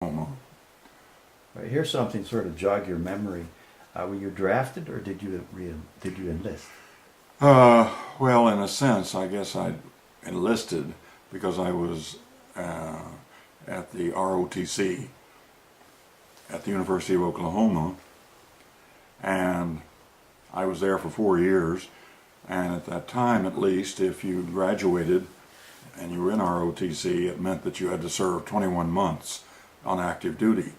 Oklahoma. Right, here's something sort of jog your memory. Were you drafted or did you enlist? Well, in a sense, I guess I enlisted because I was at the ROTC at the University of Oklahoma, and I was there for 4 years. And at that time, at least, if you graduated and you were in ROTC, it meant that you had to serve 21 months on active duty.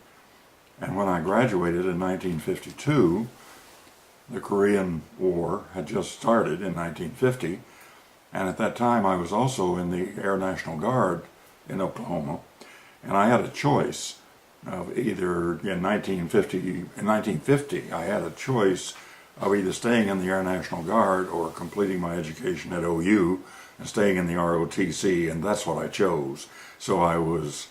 And when I graduated in 1952, the Korean War had just started in 1950, and at that time I was also in the Air National Guard in Oklahoma, and I had a choice of either in 1950 I had a choice of either staying in the Air National Guard or completing my education at OU and staying in the ROTC, and that's what I chose. So I was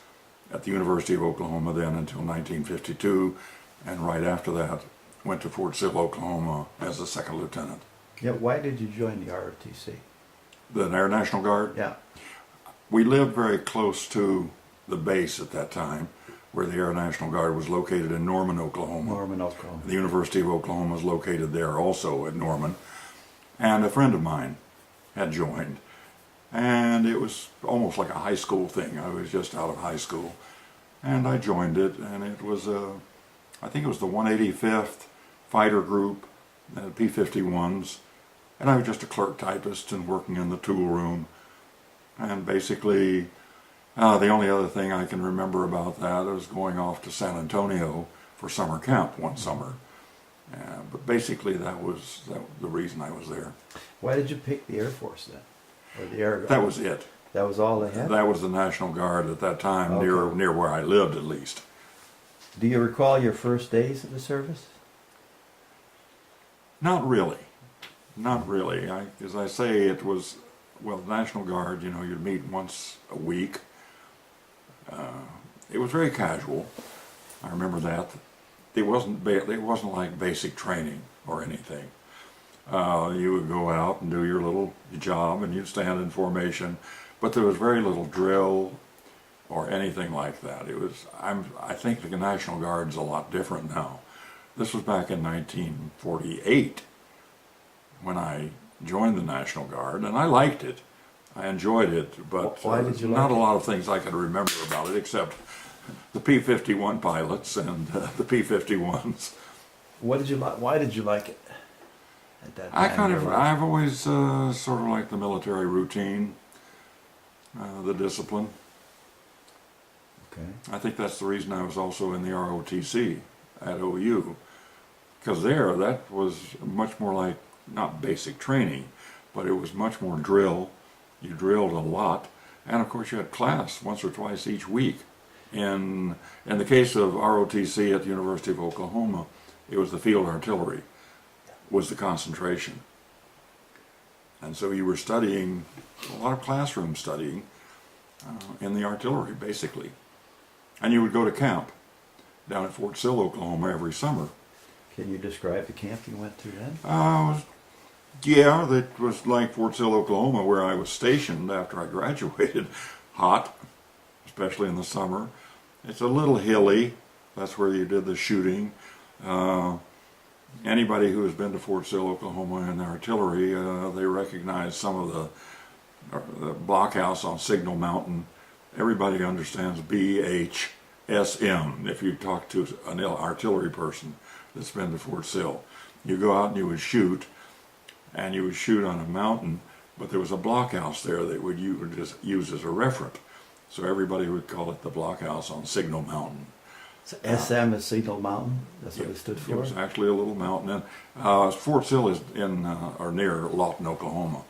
at the University of Oklahoma then until 1952, and right after that went to Fort Sill, Oklahoma as a second lieutenant. Yeah, why did you join the ROTC? The Air National Guard? Yeah. We lived very close to the base at that time, where the Air National Guard was located in Norman, Oklahoma. Norman, Oklahoma. The University of Oklahoma is located there also at Norman. And a friend of mine had joined. And it was almost like a high school thing. I was just out of high school. And I joined it, and it was, I think it was the 185th Fighter Group, P-51s. And I was just a clerk typist and working in the tool room. And basically, the only other thing I can remember about that was going off to San Antonio for summer camp one summer. But basically that was the reason I was there. Why did you pick the Air Force then? Or the Air Guard? That was it. That was all they had? That was the National Guard at that time, Okay. near where I lived at least. Do you recall your first days of the service? Not really. Not really. As I say, it was, well, the National Guard, you know, you'd meet once a week. It was very casual. I remember that. It wasn't like basic training or anything. You would go out and do your little job and you'd stand in formation, but there was very little drill or anything like that. It was, I think the National Guard's a lot different now. This was back in 1948 when I joined the National Guard, and I liked it. I enjoyed it, but Why did you not like a lot of things I could remember about it except the P-51 pilots and the P-51s. What did you like? Why did you like it at that time? I've always sort of liked the military routine, the discipline. Okay. I think that's the reason I was also in the ROTC at OU, because there that was much more like, not basic training, but it was much more drill. You drilled a lot, and of course you had class once or twice each week. In the case of ROTC at the University of Oklahoma, it was the field artillery was the concentration. And so you were studying, a lot of classroom studying in the artillery, basically. And you would go to camp down at Fort Sill, Oklahoma every summer. Can you describe the camp you went to then? Yeah, that was like Fort Sill, Oklahoma, where I was stationed after I graduated. Hot, especially in the summer. It's a little hilly. That's where you did the shooting. Anybody who has been to Fort Sill, Oklahoma in the artillery, they recognize some of the blockhouse on Signal Mountain. Everybody understands BHSM if you talk to an artillery person that's been to Fort Sill. You go out and you would shoot, and you would shoot on a mountain, but there was a blockhouse there that you would just use as a referent. So everybody would call it the blockhouse on Signal Mountain. So SM is Signal Mountain? That's what it stood for? It was actually a little mountain. Fort Sill is in or near Lawton, Oklahoma.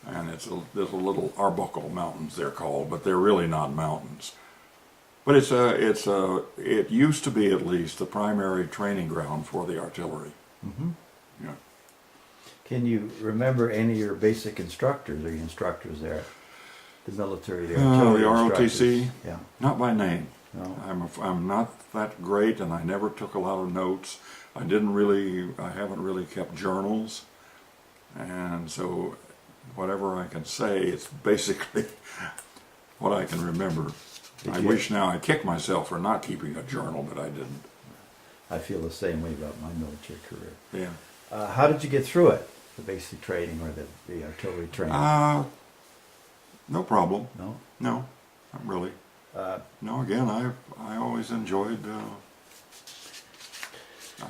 And there's a little Arbuckle Mountains they're called, but they're really not mountains. But it used to be at least the primary training ground for the artillery. Mm-hmm. Yeah. Can you remember any of your basic instructors or your instructors there? The military, the artillery the instructors? ROTC? Yeah. Not by name. No. I'm not that great, and I never took a lot of notes. I haven't really kept journals, and so whatever I can say, it's basically what I can remember. I wish now I kick myself for not keeping a journal, but I didn't. I feel the same way about my military career. Yeah. How did you get through it? The basic training or the artillery training? No problem. No? No, not really. No, again, I always enjoyed.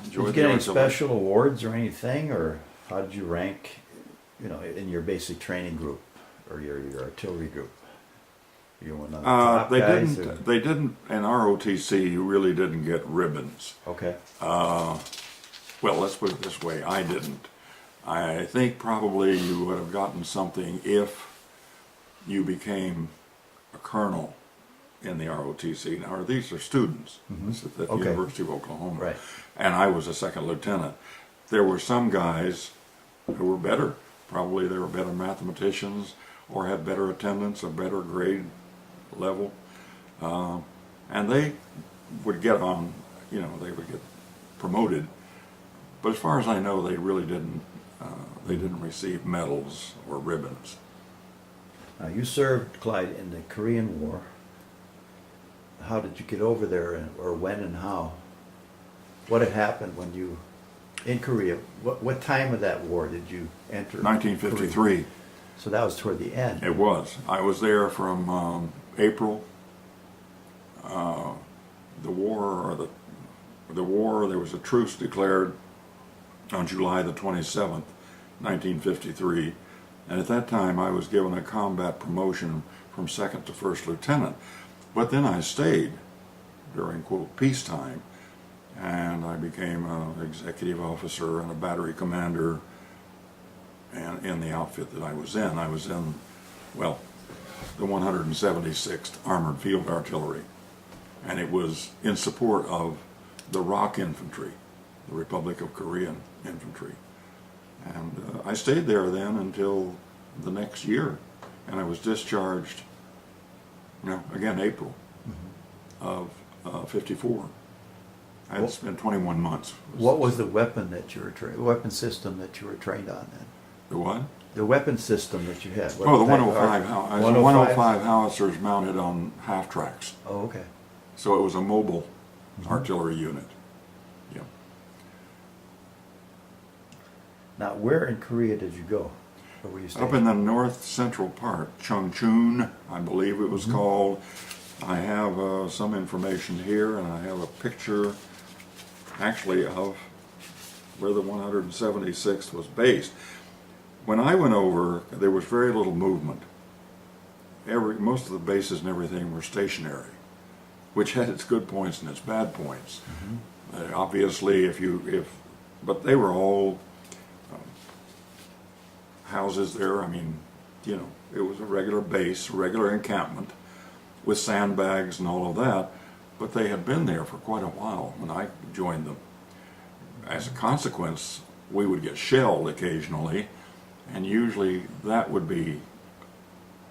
Did you get any special awards or anything, or how did you rank? In your basic training group or your artillery group. You were one of the top guys? They didn't. In ROTC, you really didn't get ribbons. Okay. Well, let's put it this way. I didn't. I think probably you would have gotten something if you became a colonel in the ROTC. Now, these are students at the University of Oklahoma. Right. And I was a second lieutenant. There were some guys who were better. Probably they were better mathematicians or had better attendance, a better grade level. And they would get on, they would get promoted. But as far as I know, they really didn't receive medals or ribbons. Now, you served, Clyde, in the Korean War. How did you get over there, or when and how? What had happened when you, in Korea, what time of that war did you enter? 1953. Korea? So that was toward the end. It was. I was there from April. The war, there was a truce declared on July the 27th, 1953. And at that time, I was given a combat promotion from second to first lieutenant. But then I stayed during, quote, peacetime, and I became an executive officer and a battery commander and in the outfit that I was in. I was in, the 176th Armored Field Artillery, and it was in support of the ROK Infantry, the Republic of Korean Infantry. And I stayed there then until the next year, and I was discharged, again, April of 54. I had spent 21 months. What was the weapon that you were weapon system that you were trained on then? The what? The weapon system that you had. The 105. 105 howitzers mounted on half tracks. Oh, okay. So it was a mobile artillery unit. Yeah. Now, where in Korea did you go? Or were you staying? Up in the north central part, Chungcheon, I believe it was called. I have some information here, and I have a picture, actually, of where the 176th was based. When I went over, there was very little movement. Most of the bases and everything were stationary, which had its good points and its bad points. Obviously, but they were all houses there. I mean, it was a regular base, a regular encampment with sandbags and all of that, but they had been there for quite a while when I joined them. As a consequence, we would get shelled occasionally, and usually that would be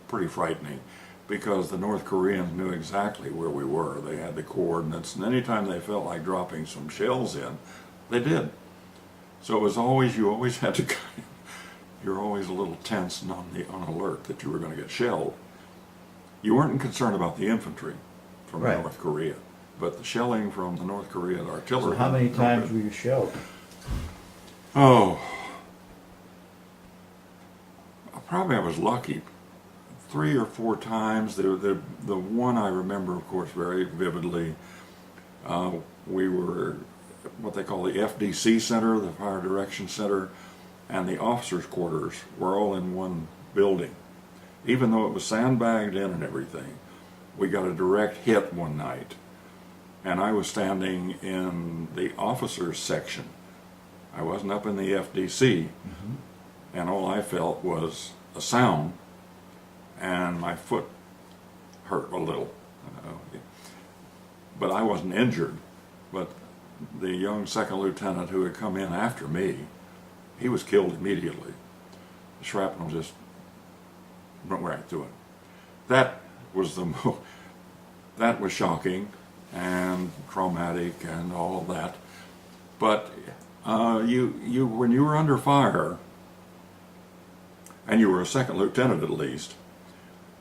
pretty frightening because the North Koreans knew exactly where we were. They had the coordinates, and anytime they felt like dropping some shells in, they did. So it was always, you always had to you're always a little tense and on alert that you were going to get shelled. You weren't concerned about the infantry from North Korea, but the shelling from the North Korean artillery. So how many times were you shelled? Oh, probably I was lucky. 3 or 4 times. The one I remember, of course, very vividly. We were what they call the FDC Center, the Fire Direction Center, and the officers' quarters were all in one building. Even though it was sandbagged in and everything, we got a direct hit one night, and I was standing in the officers' section. I wasn't up in the FDC, and all I felt was a sound, and my foot hurt a little. But I wasn't injured. But the young second lieutenant who had come in after me, he was killed immediately. The shrapnel just went right through it. That was that was shocking and traumatic and all of that. But when you were under fire, and you were a second lieutenant at least,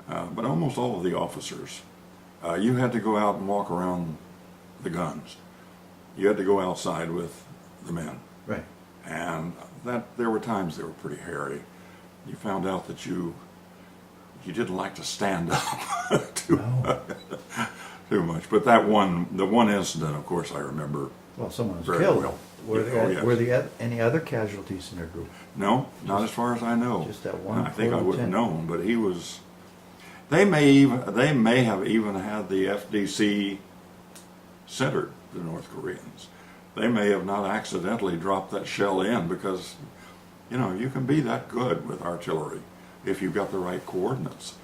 but almost all of the officers you had to go out and walk around the guns. You had to go outside with the men. Right. And there were times they were pretty hairy. You found out that you didn't like to stand up too much. But the one incident, of course, I remember. Well, someone was very killed. well. Were Yes. there any other casualties in their group? No, not as far as I know. Just that one I think I would have lieutenant. known, but he was. They may have even had the FDC centered the North Koreans. They may have not accidentally dropped that shell in because, you can be that good with artillery if you've got the right coordinates.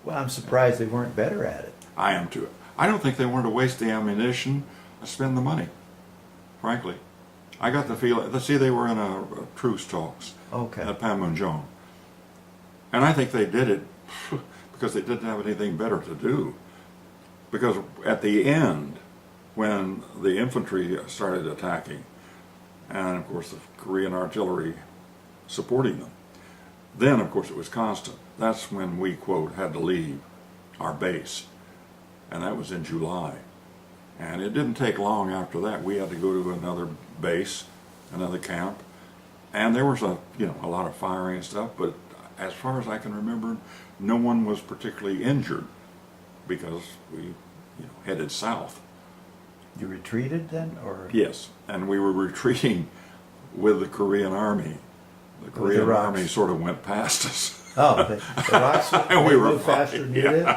Well, I'm surprised they weren't better at it. I am too. I don't think they wanted to waste the ammunition or spend the money, frankly. I got the feeling, see, they were in a truce talks Okay. at Panmunjom. And I think they did it because they didn't have anything better to do. Because at the end, when the infantry started attacking, and of course the Korean artillery supporting them, then of course it was constant. That's when we, quote, had to leave our base. And that was in July. And it didn't take long after that. We had to go to another base, another camp. And there was a lot of firing and stuff, but as far as I can remember, no one was particularly injured because we headed south. You retreated then, or? Yes, and we were retreating with the Korean Army. The With the Korean rocks. Army sort of went past us. Oh, the rocks And we were moved faster than you did?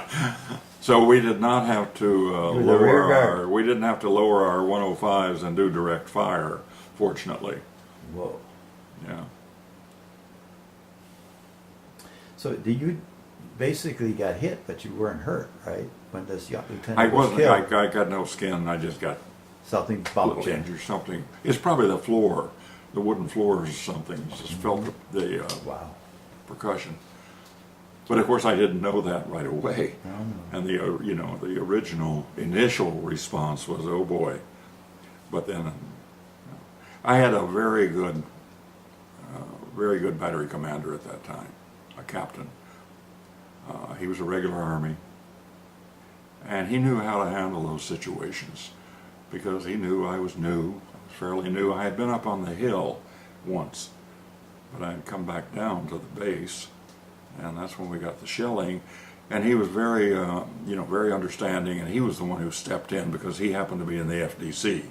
So we did not have to were the rear lower guard. we didn't have to lower our 105s and do direct fire, fortunately. Whoa. Yeah. So you basically got hit, but you weren't hurt, right? When this young lieutenant I was wasn't. killed, I got no skin. I just got something a bumped little you. injured. Something. It's probably the floor, the wooden floors or something. Just felt the Wow. percussion. But of course, I didn't know that right away. No, no. And the original initial response was, "Oh boy!" But then I had a very good battery commander at that time, a captain. He was a regular Army, and he knew how to handle those situations because he knew I was new. I was fairly new. I had been up on the hill once, but I had come back down to the base, and that's when we got the shelling. And he was very, very understanding, and he was the one who stepped in because he happened to be in the FDC,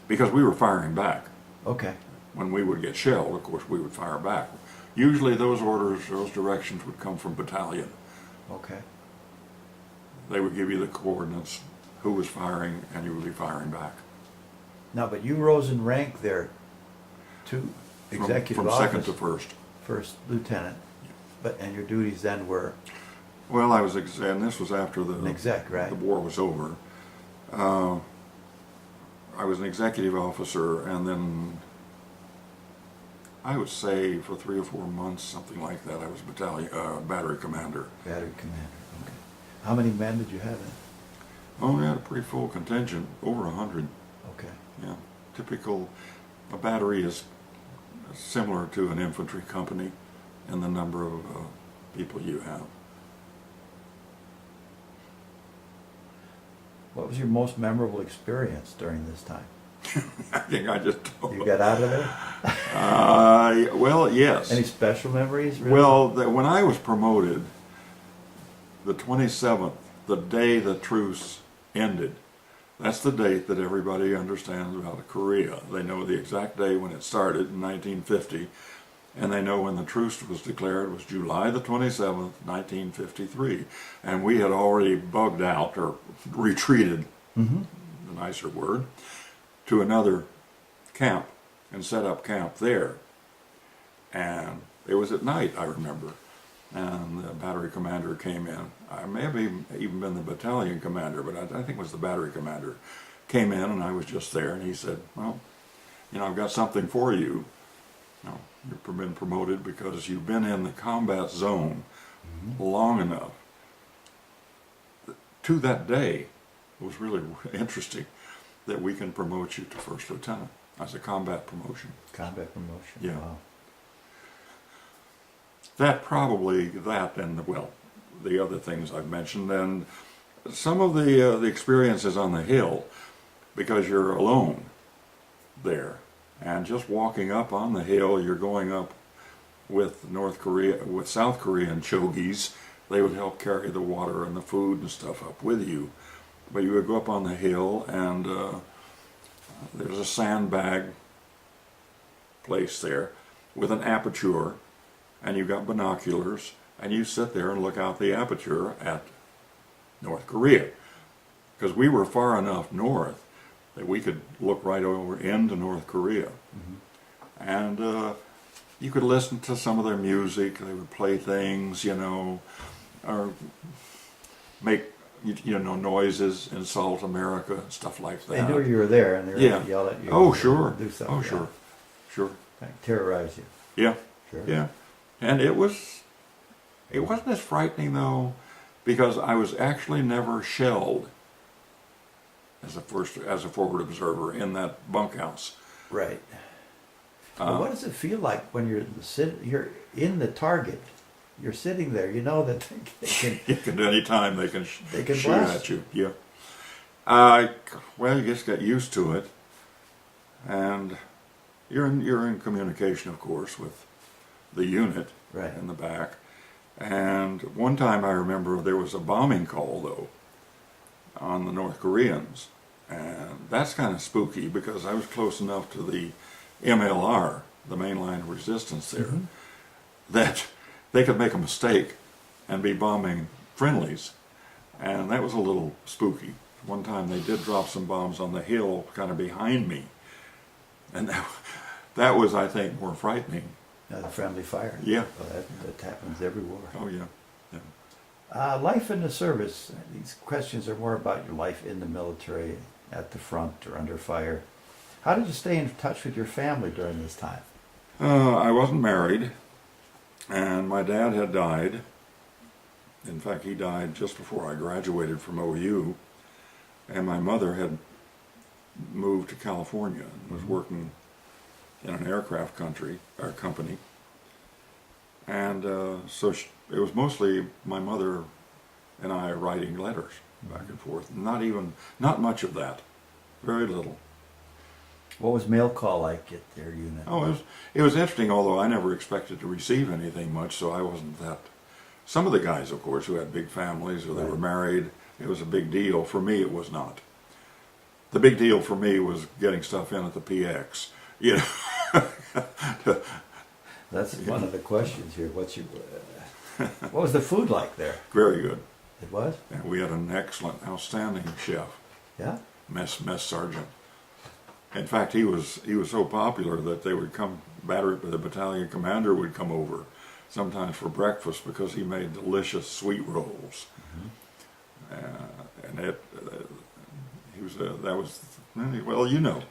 because we were firing back. Okay. When we would get shelled, of course, we would fire back. Usually those orders, those directions would come from battalion. Okay. They would give you the coordinates, who was firing, and you would be firing back. Now, but you rose in rank there to executive From office, second to first. first lieutenant, and your duties then were Well, I was, and this was after an exec, right? the war was over. I was an executive officer, and then I would say for 3 or 4 months, something like that, I was battery commander. Battery commander. Okay. How many men did you have in? Oh, we had a pretty full contingent, over 100. Okay. Yeah, typical. A battery is similar to an infantry company in the number of people you have. What was your most memorable experience during this time? I think I just told You got out of there? well, yes. Any special memories? Really? Well, when I was promoted, the 27th, the day the truce ended, that's the date that everybody understands about Korea. They know the exact day when it started in 1950, and they know when the truce was declared was July the 27th, 1953. And we had already bugged out, or retreated, the nicer word, to another camp and set up camp there. And it was at night, I remember, and the battery commander came in. I may have even been the battalion commander, but I think it was the battery commander. Came in, and I was just there, and he said, "Well, I've got something for you. You've been promoted because you've been in the combat zone long enough." To that day, it was really interesting that we can promote you to first lieutenant as a combat promotion. Combat promotion. Yeah. Wow. That and, well, the other things I've mentioned. And some of the experiences on the hill, because you're alone there, and just walking up on the hill, you're going up with South Korean chogis. They would help carry the water and the food and stuff up with you. But you would go up on the hill, and there's a sandbag place there with an aperture, and you've got binoculars, and you sit there and look out the aperture at North Korea. Because we were far enough north that we could look right over into North Korea. And you could listen to some of their music. They would play things, you know, or make, you know, noises, insult America, stuff like that. They knew you were there, and they were Yeah. yell at you. Oh, sure. Do something. Oh, sure. Sure. Like, terrorize you. Yeah. Sure. Yeah. And it wasn't as frightening, though, because I was actually never shelled as a forward observer in that bunkhouse. Right. Well, what does it feel like when you're in the target? You're sitting there. You know that they can. Any time they can shoot blast. at you. Yeah. Well, you just get used to it, and you're in communication, of course, with the unit Right. in the back. And one time I remember there was a bombing call, though, on the North Koreans, and that's kind of spooky because I was close enough to the MLR, the main line of resistance there, that they could make a mistake and be bombing friendlies, and that was a little spooky. One time they did drop some bombs on the hill kind of behind me, and that was, I think, more frightening. The friendly fire. Yeah. Well, that happens every war. Oh, yeah. Life in the service. These questions are more about your life in the military, at the front or under fire. How did you stay in touch with your family during this time? I wasn't married, and my dad had died. In fact, he died just before I graduated from OU, and my mother had moved to California and was working in an aircraft company. And so it was mostly my mother and I writing letters back and forth. Not much of that. Very little. What was mail call like at their unit? Oh, it was interesting, although I never expected to receive anything much, so I wasn't that. Some of the guys, of course, who had big families or they were married, it was a big deal. For me, it was not. The big deal for me was getting stuff in at the PX. You know. That's one of the questions here. What was the food like there? Very good. It was? And we had an excellent, outstanding chef. Yeah? Mess sergeant. In fact, he was so popular that they would come, the battalion commander would come over sometimes for breakfast because he made delicious sweet rolls. And well, you know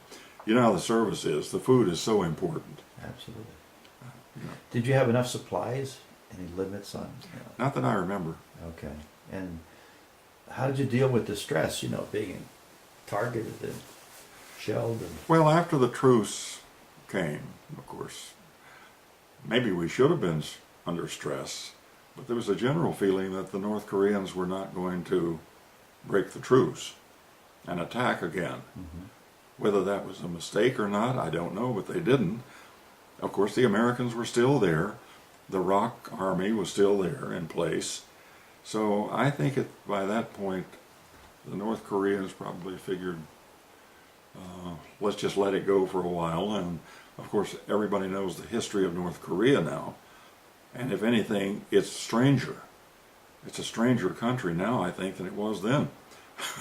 how the service is. The food is so important. Absolutely. Did you have enough supplies? Any limits on? Not that I remember. Okay. And how did you deal with the stress? Being targeted and shelled and. Well, after the truce came, of course, maybe we should have been under stress, but there was a general feeling that the North Koreans were not going to break the truce and attack again. Whether that was a mistake or not, I don't know, but they didn't. Of course, the Americans were still there. The ROC Army was still there in place. So I think by that point, the North Koreans probably figured, let's just let it go for a while. And of course, everybody knows the history of North Korea now. And if anything, it's stranger. It's a stranger country now, I think, than it was then.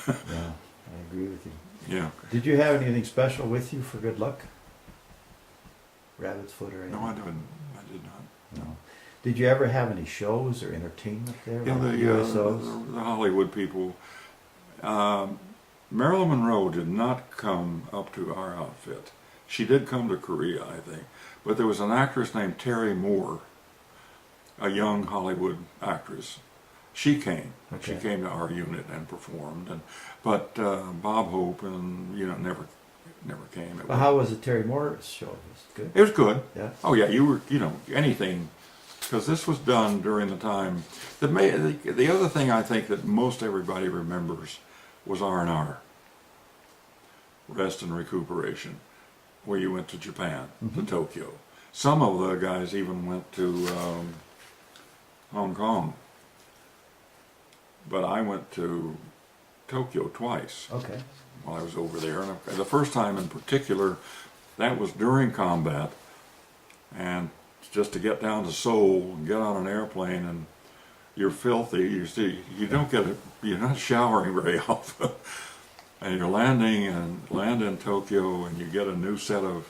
Yeah, I agree with you. Yeah. Did you have anything special with you for good luck? Rabbit's foot or anything? No, I did not. No. Did you ever have any shows or entertainment there? Yeah, like USOs? the Hollywood people. Marilyn Monroe did not come up to our outfit. She did come to Korea, I think. But there was an actress named Terry Moore, a young Hollywood actress. She came. Okay. She came to our unit and performed. But Bob Hope never came. Well, how was the Terry Moore show? Was it good? It was good. Yeah. Oh yeah, you were anything because this was done during the time that the other thing I think that most everybody remembers was R&R, rest and recuperation, where you went to Japan, to Tokyo. Some of the guys even went to Hong Kong, but I went to Tokyo twice. Okay. While I was over there, and the first time in particular, that was during combat, and just to get down to Seoul and get on an airplane, and you're filthy. You don't get it. You're not showering very often, and you're land in Tokyo, and you get a new set of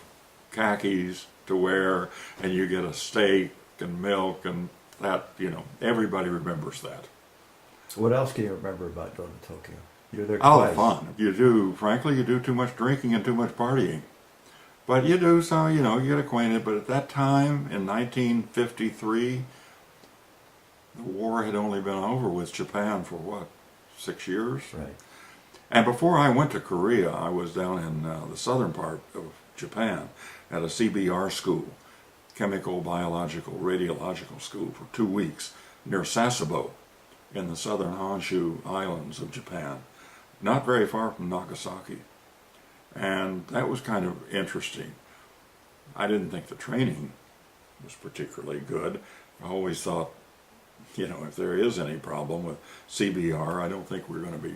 khakis to wear, and you get a steak and milk, and that, everybody remembers that. What else can you remember about going to Tokyo? You're there Oh, twice. fun. Frankly, you do too much drinking and too much partying. But you do, so, you get acquainted. But at that time, in 1953, the war had only been over with Japan for, 6 years? Right. And before I went to Korea, I was down in the southern part of Japan at a CBR school, Chemical, Biological, Radiological School, for 2 weeks near Sasebo in the southern Honshu Islands of Japan, not very far from Nagasaki. And that was kind of interesting. I didn't think the training was particularly good. I always thought, if there is any problem with CBR, I don't think we're going to be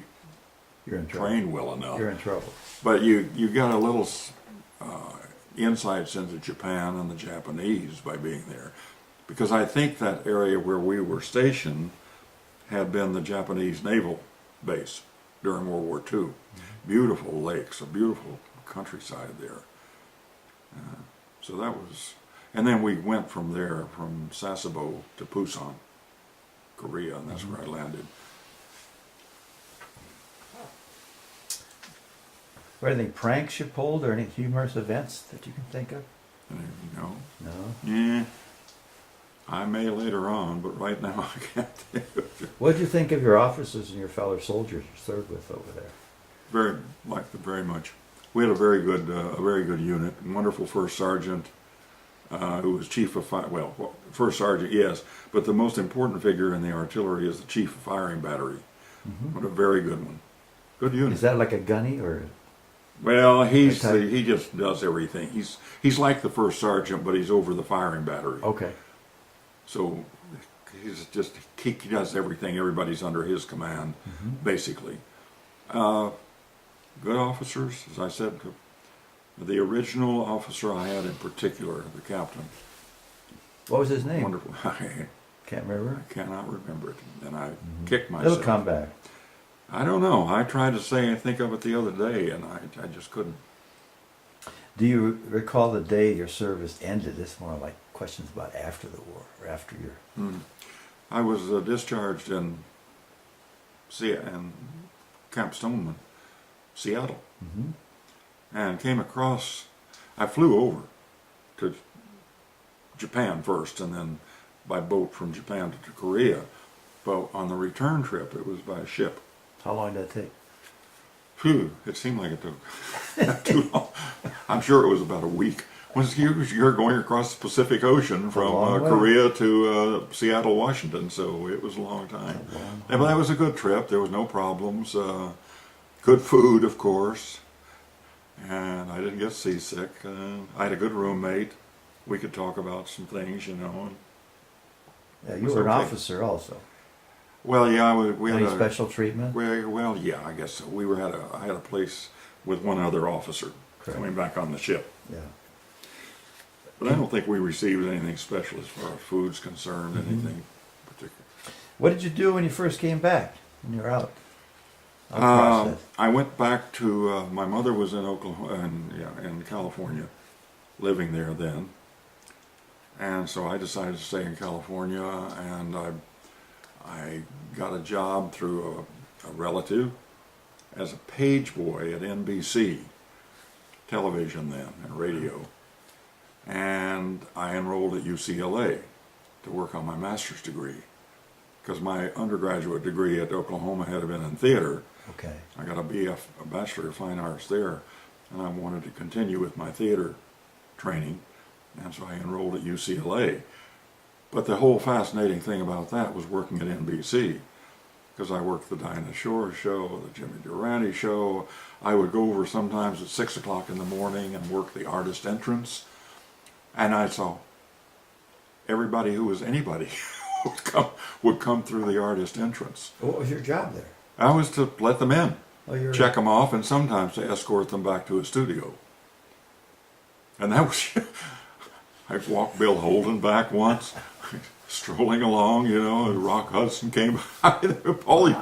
You're in trouble. trained well enough. You're in trouble. But you got a little insights into Japan and the Japanese by being there. Because I think that area where we were stationed had been the Japanese naval base during World War II. Beautiful lakes, a beautiful countryside there. So that was, and then we went from there, from Sasebo to Busan, Korea, and that's where I landed. Were there any pranks you pulled or any humorous events that you can think of? No. No. Yeah. I may later on, but right now I can't think of it. What did you think of your officers and your fellow soldiers you served with over there? Liked them very much. We had a very good unit. Wonderful first sergeant, who was chief of first sergeant, yes, but the most important figure in the artillery is the chief of firing battery. What a very good one. Good unit. Is that like a gunny or? Well, he just does everything. He's like the first sergeant, but he's over the firing battery. Okay. So he does everything. Everybody's under his command, basically. Good officers, as I said. The original officer I had in particular, the captain. What was his name? Wonderful. Can't remember. I cannot remember it, and I kicked myself. It'll come back. I don't know. I tried to think of it the other day, and I just couldn't. Do you recall the day your service ended? It's more like questions about after the war or after your. I was discharged in Camp Stoneman, Seattle, and came across. I flew over to Japan first, and then by boat from Japan to Korea. But on the return trip, it was by ship. How long did that take? Phew, it seemed like it took too long. I'm sure it was about a week. Once you're going across the Pacific Ocean from Korea to Seattle, Washington, so it was a long time. But that was a good trip. There was no problems. Good food, of course, and I didn't get seasick. I had a good roommate. We could talk about some things, And Yeah, you were an officer also. Well, yeah, we had Any special treatment? Well, yeah, I guess so. I had a place with one other officer coming back on the ship. Yeah. But I don't think we received anything special as far as food's concerned, anything particular. What did you do when you first came back? When you were out? Process. I went back to my mother was in Oklahoma, in California, living there then, and so I decided to stay in California, and I got a job through a relative as a page boy at NBC television then and radio, and I enrolled at UCLA to work on my master's degree because my undergraduate degree at Oklahoma had been in theater. Okay. I got a Bachelor of Fine Arts there, and I wanted to continue with my theater training, and so I enrolled at UCLA. But the whole fascinating thing about that was working at NBC, because I worked the Dinah Shore show, the Jimmy Durante show. I would go over sometimes at 6 o'clock in the morning and work the artist entrance, and I saw everybody who was anybody would come through the artist entrance. What was your job there? I was to let them in, Oh, you're check them off, and sometimes to escort them back to a studio. And that was, I walked Bill Holden back once, strolling along, you know, and Rock Hudson came by, Paulie,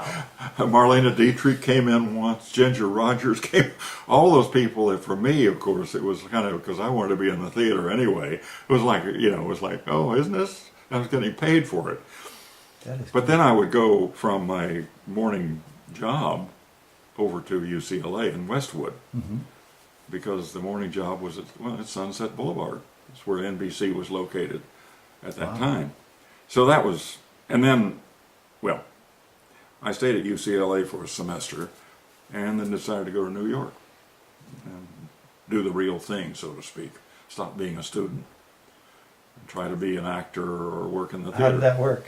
Marlena Dietrich came in once, Ginger Rogers came, all those people that for me, of course, it was kind of, because I wanted to be in the theater anyway, it was like, you know, it was like, oh, isn't this? I was getting paid for it. But then I would go from my morning job over to UCLA in Westwood, because the morning job was at Sunset Boulevard. That's where NBC was located at that time. So that was, and then, well, I stayed at UCLA for a semester and then decided to go to New York and do the real thing, so to speak. Stop being a student and try to be an actor or work in the theater. How did that work?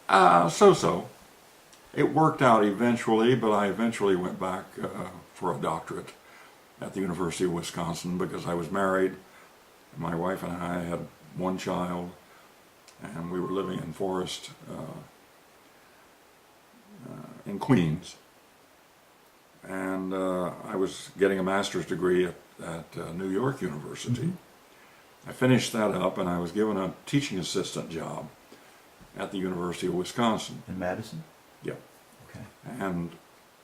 So-so. It worked out eventually, but I eventually went back for a doctorate at the University of Wisconsin because I was married. My wife and I had one child, and we were living in Forest in Queens. And I was getting a master's degree at New York University. I finished that up, and I was given a teaching assistant job at the University of Wisconsin. In Madison? Yeah. Okay. And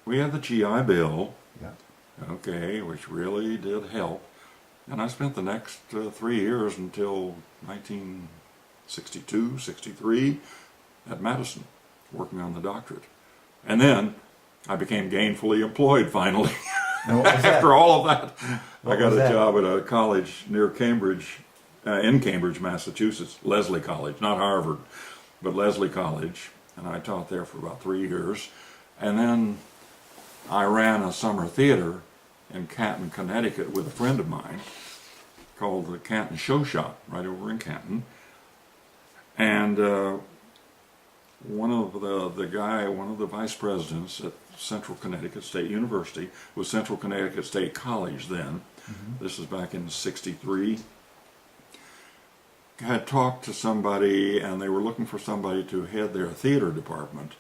we had the GI Bill, Yeah. okay, which really did help. And I spent the next 3 years until 1962, 63 at Madison, working on the doctorate. And then I became gainfully employed finally. And what was that? After all of that, What I got was a that? job at a college near Cambridge, in Cambridge, Massachusetts, Lesley College, not Harvard, but Lesley College. And I taught there for about 3 years. And then I ran a summer theater in Canton, Connecticut with a friend of mine called the Canton Show Shop, right over in Canton. And one of the vice presidents at Central Connecticut State University, was Central Connecticut State College then. This is back in '63. Had talked to somebody, and they were looking for somebody to head their theater department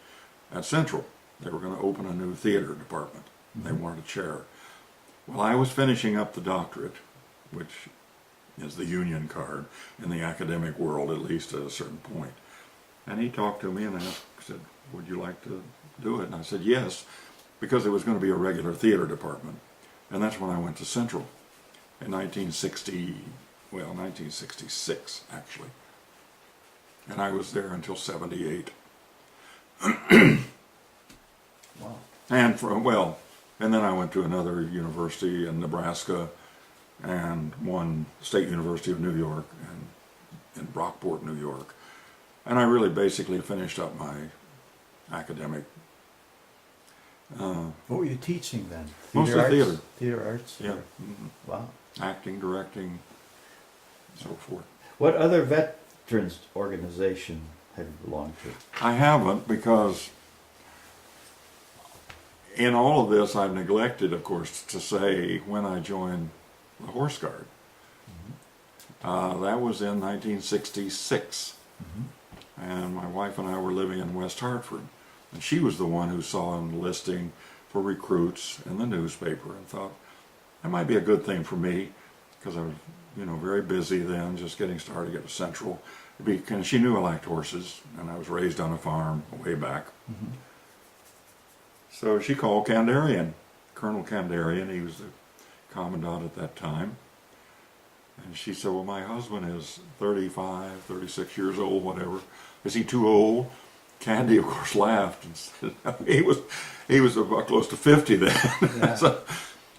at Central. They were going to open a new theater department. They wanted a chair. Well, I was finishing up the doctorate, which is the union card in the academic world, at least at a certain point. And he talked to me and said, would you like to do it? And I said yes, because it was going to be a regular theater department. And that's when I went to Central in 1966, actually. And I was there until '78. Wow. And and then I went to another university in Nebraska and one State University of New York and in Brockport, New York. And I really basically finished up my academic. What were you teaching then? Mostly arts? theater. Theater arts? Yeah. Or- Wow. Acting, directing, so forth. What other veterans organization have you belonged to? I haven't, because in all of this I've neglected, of course, to say when I joined the Horse Guard. That was in 1966. And my wife and I were living in West Hartford. And she was the one who saw an listing for recruits in the newspaper and thought, that might be a good thing for me, because I was, very busy then, just getting started at Central. And she knew I liked horses, and I was raised on a farm way back. So she called Kandarian, Colonel Kandarian. He was the commandant at that time. And she said, well, my husband is 35, 36 years old, whatever. Is he too old? Candy, of course, laughed and said, he was about close to 50 then. Yeah.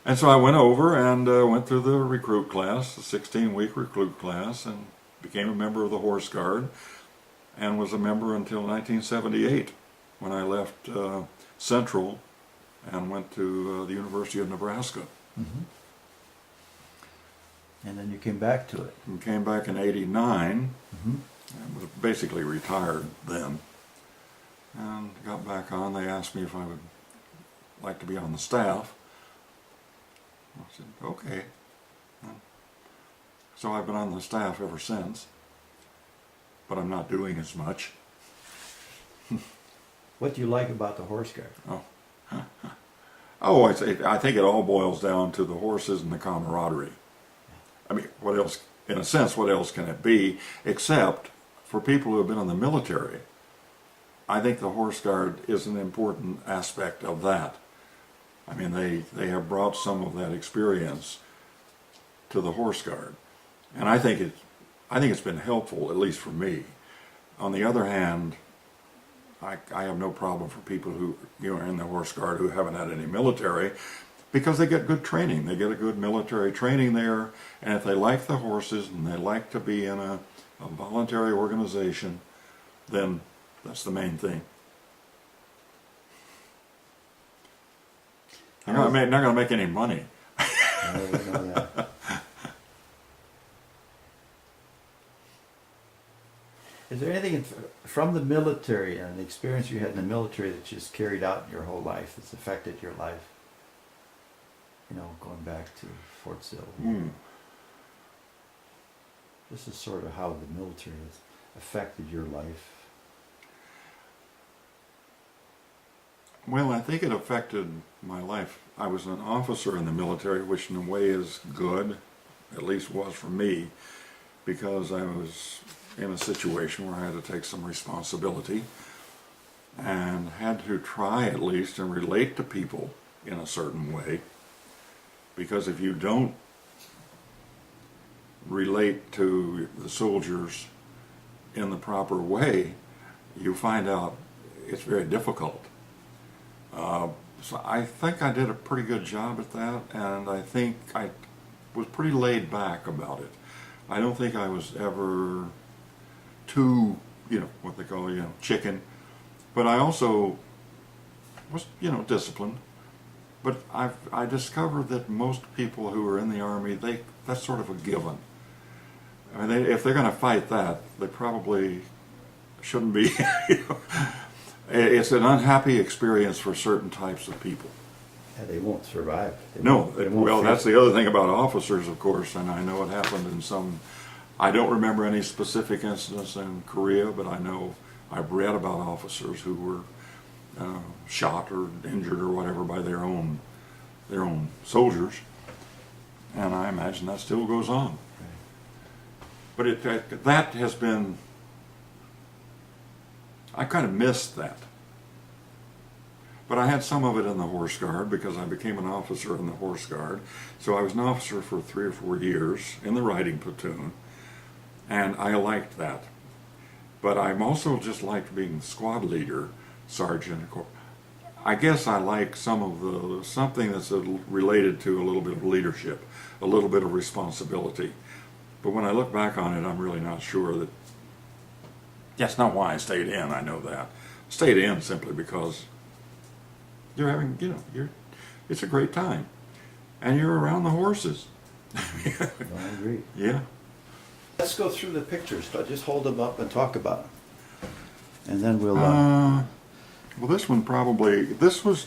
And so I went over and went through the recruit class, the 16-week recruit class, and became a member of the Horse Guard, and was a member until 1978, when I left Central and went to the University of Nebraska. And then you came back to it. And came back in '89, I was basically retired then, and got back on. They asked me if I would like to be on the staff. I said, okay. So I've been on the staff ever since, but I'm not doing as much. What do you like about the Horse Guard? Oh, I think it all boils down to the horses and the camaraderie. I mean, what else, in a sense, what else can it be, except for people who have been in the military? I think the Horse Guard is an important aspect of that. I mean, they have brought some of that experience to the Horse Guard. And I think it's been helpful, at least for me. On the other hand, I have no problem for people who are in the Horse Guard who haven't had any military, because they get good training. They get a good military training there, and if they like the horses and they like to be in a voluntary organization, then that's the main thing. They're not going to make any money. No, we know that. Is there anything from the military and the experience you had in the military that just carried out in your whole life that's affected your life? You know, going back to Fort Sill. This is sort of how the military has affected your life. Well, I think it affected my life. I was an officer in the military, which in a way is good, at least was for me, because I was in a situation where I had to take some responsibility and had to try at least and relate to people in a certain way, because if you don't relate to the soldiers in the proper way, you find out it's very difficult. So I think I did a pretty good job at that, and I think I was pretty laid back about it. I don't think I was ever too, what they call, chicken. But I also was, disciplined. But I discovered that most people who are in the Army, that's sort of a given. I mean, if they're going to fight that, they probably shouldn't be. It's an unhappy experience for certain types of people. Yeah, they won't survive. That's the other thing about officers, of course, and I know it happened in some. I don't remember any specific incidents in Korea, but I know I've read about officers who were shot or injured or whatever by their own soldiers, and I imagine that still goes on. But that has been. I kind of missed that. But I had some of it in the Horse Guard because I became an officer in the Horse Guard. So I was an officer for 3 or 4 years in the riding platoon, and I liked that. But I'm also just liked being squad leader, sergeant. I guess I like something that's related to a little bit of leadership, a little bit of responsibility. But when I look back on it, I'm really not sure that. That's not why I stayed in, I know that. Stayed in simply because you're having, it's a great time. And you're around the horses. I agree. Yeah. Let's go through the pictures. Just hold them up and talk about them. And then we'll... well, this one this was...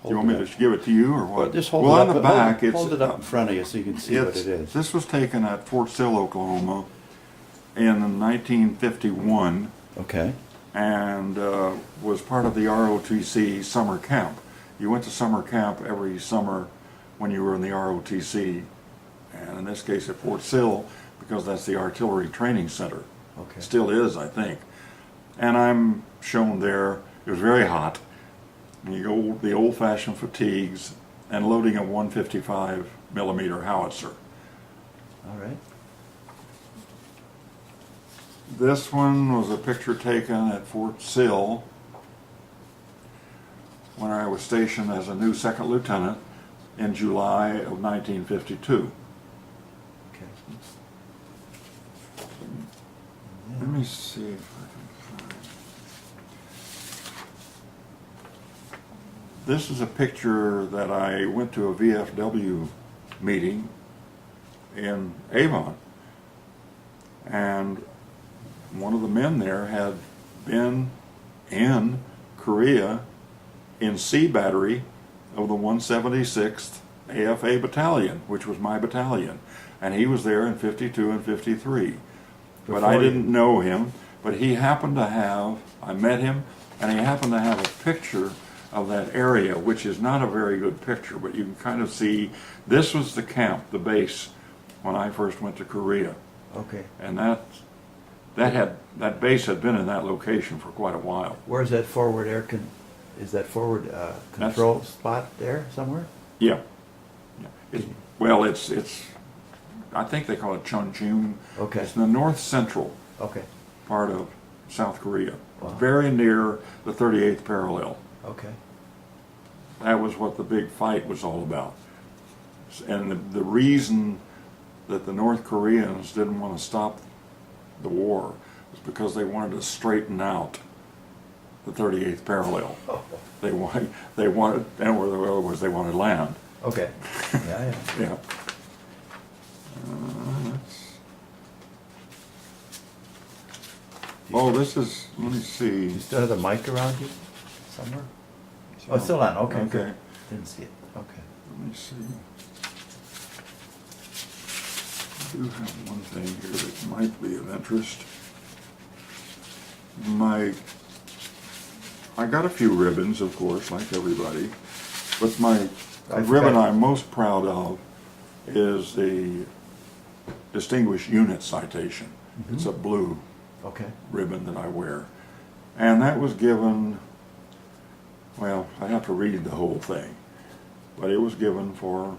Do you want me to give it to you or what? Well, just hold well, it on up. the back, Hold it up in front of you so you can see what it is. This was taken at Fort Sill, Oklahoma in 1951. Okay. And was part of the ROTC summer camp. You went to summer camp every summer when you were in the ROTC, and in this case at Fort Sill, because that's the artillery training center. Okay. Still is, I think. And I'm shown there. It was very hot. And the old-fashioned fatigues and loading a 155 millimeter howitzer. All right. This one was a picture taken at Fort Sill when I was stationed as a new second lieutenant in July of 1952. Okay. Let me see if I can find. This is a picture that I went to a VFW meeting in Avon, and one of the men there had been in Korea in C Battery of the 176th AFA Battalion, which was my battalion. And he was there in 52 and 53. But I didn't know him, but he happened to have, I met him, and he happened to have a picture of that area, which is not a very good picture, but you can kind of see, this was the camp, the base, when I first went to Korea. Okay. And that base had been in that location for quite a while. Where's that forward is that forward control spot there somewhere? Yeah. Well, it's I think they call it Chuncheon. Okay. It's in the north central Okay. part of South Korea, Wow. very near the 38th parallel. Okay. That was what the big fight was all about. And the reason that the North Koreans didn't want to stop the war was because they wanted to straighten out the 38th parallel. Oh. They wanted, and where the other was, they wanted land. Okay. Yeah, yeah. Yeah. This is, let me see. You still have the mic around you somewhere? Oh, it's still on. Okay. Okay. Good. Didn't see it. Okay. Let me see. I do have one thing here that might be of interest. I got a few ribbons, of course, like everybody, but the ribbon I'm most proud of is the Distinguished Unit Citation. Mm-hmm. It's a blue Okay. ribbon that I wear. And that was given, well, I have to read the whole thing, but it was given for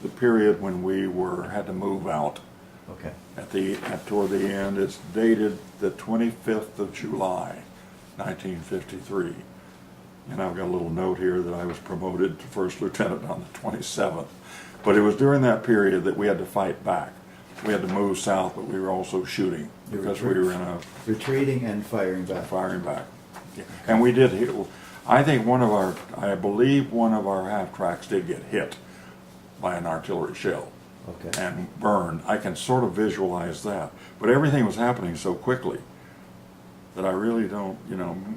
the period when we had to move out. Okay. Toward the end. It's dated the 25th of July, 1953. And I've got a little note here that I was promoted to first lieutenant on the 27th. But it was during that period that we had to fight back. We had to move south, but we were also shooting because we were in a retreating and firing back. firing back. Yeah. And we did hit. I believe one of our half tracks did get hit by an artillery shell. Okay. And burned. I can sort of visualize that. But everything was happening so quickly that I really don't,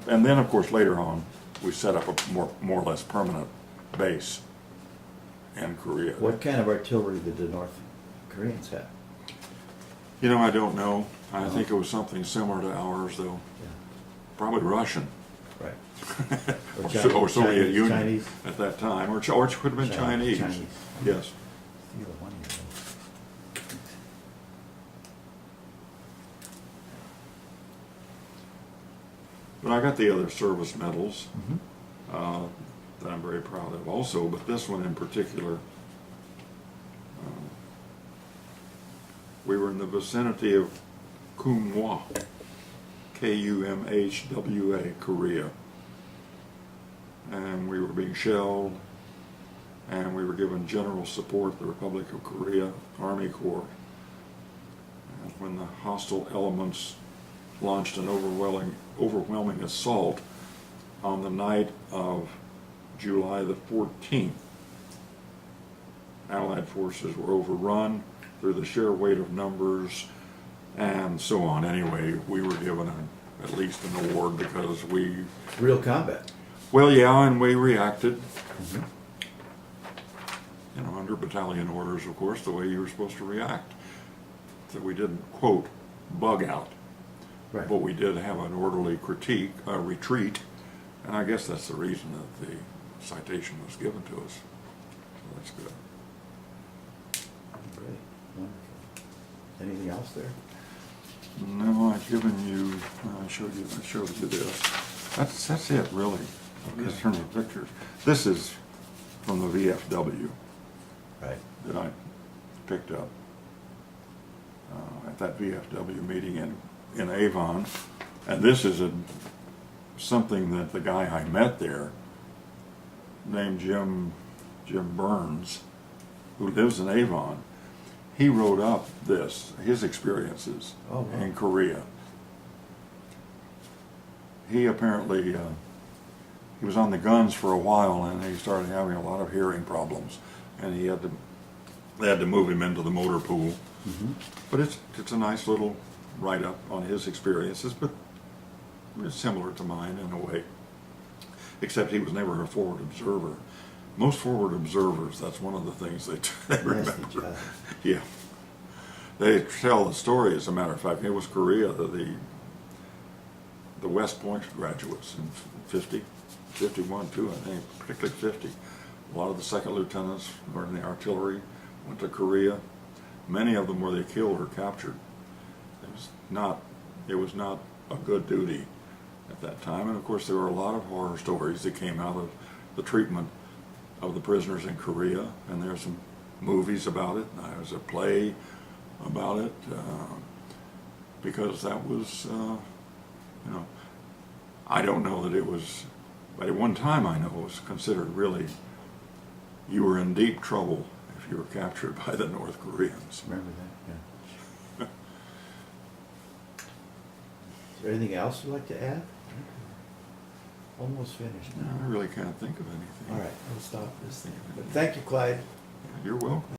and then of course later on we set up a more or less permanent base in Korea. What kind of artillery did the North Koreans have? I don't know. I think it was something similar to ours though. Yeah. Probably Russian. Right. Or Soviet Union Chinese. at that time. Or it could have been Chinese. Yes. Either one of them. But I got the other service medals Mm-hmm. that I'm very proud of also, but this one in particular, we were in the vicinity of Kumhwa, Kumhwa, Korea. And we were being shelled, and we were given general support, the Republic of Korea Army Corps. And when the hostile elements launched an overwhelming assault on the night of July the 14th. Allied forces were overrun through the sheer weight of numbers and so on. Anyway, we were given at least an award because we... Real combat. Well, yeah, and we reacted. Mm-hmm. Under battalion orders, of course, the way you were supposed to react. So we didn't, quote, bug out. Right. But we did have an orderly retreat, and I guess that's the reason that the citation was given to us. So that's good. Great. Wonderful. Anything else there? No, I've given you, I showed you this. That's it, really, in terms of pictures. This is from the VFW Right. that I picked up at that VFW meeting in Avon. And this is something that the guy I met there, named Jim Burns, who lives in Avon, he wrote up his experiences in Korea. He apparently, he was on the guns for a while, and he started having a lot of hearing problems, and they had to move him into the motor pool. Mm-hmm. But it's a nice little write up on his experiences, but it's similar to mine in a way, except he was never a forward observer. Most forward observers, that's one of the things they remember. Nasty job. Yeah. They tell the story, as a matter of fact. It was Korea, the West Point graduates in 50, 51 too, I think, particularly 50. A lot of the second lieutenants were in the artillery, went to Korea. Many of them were they killed or captured. It was not a good duty at that time. And of course there were a lot of horror stories that came out of the treatment of the prisoners in Korea, and there's some movies about it. There's a play about it, because that was, I don't know that it was, but at one time I know it was considered really, you were in deep trouble if you were captured by the North Koreans. Remember that? Yeah. Is there anything else you'd like to add? Almost finished No, now. I really can't think of anything. All right, we'll stop this thing. But thank you, Clyde. You're welcome.